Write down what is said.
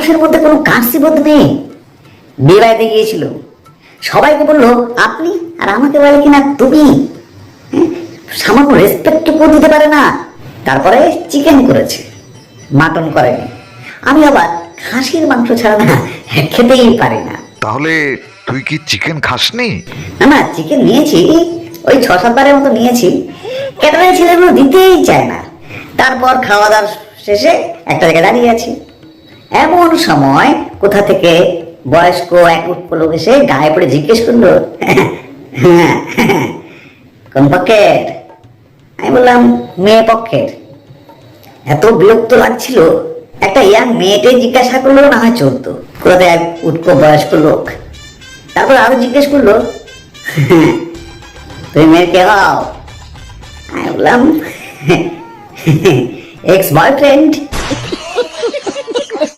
মানুষের মধ্যে কোনো কার্সিবোধ নেই। বিয়ে বাড়িতে গিয়েছিল, সবাইকে বললো আপনি, আর আমাকে বলে কিনা তুমি। সামান্য রেসপেক্টটুকু দিতে পারে না। তারপরে চিকেন করেছে, মাটন করেনি। আমি আবার খাসির মাংস ছাড়া না খেতেই পারি না। তাহলে তুই কি চিকেন খাসনি? না না, চিকেন নিয়েছি, ওই 6-7 বারের মতো নিয়েছি। ক্যাটারিং ছেলেগুলো দিতেই চায় না। তারপর খাওয়া দাওয়ার শেষে একটা জায়গায় দাঁড়িয়ে আছি, এমন সময় কোথা থেকে বয়স্ক এক উৎপ লোক এসে গায়ে পড়ে জিজ্ঞেস করলো, কোন পক্ষের? আমি বললাম মেয়ে পক্ষের। এত বিরক্ত লাগছিল, একটা ইয়াং মেয়েটে জিজ্ঞাসা করলো না হয় চলতো, কোথাতে এক উৎপ বয়স্ক লোক। তারপর আরো জিজ্ঞেস করলো, তুমি মেয়ের কে হও? আমি বললাম এক্স বয়ফ্রেন্ড।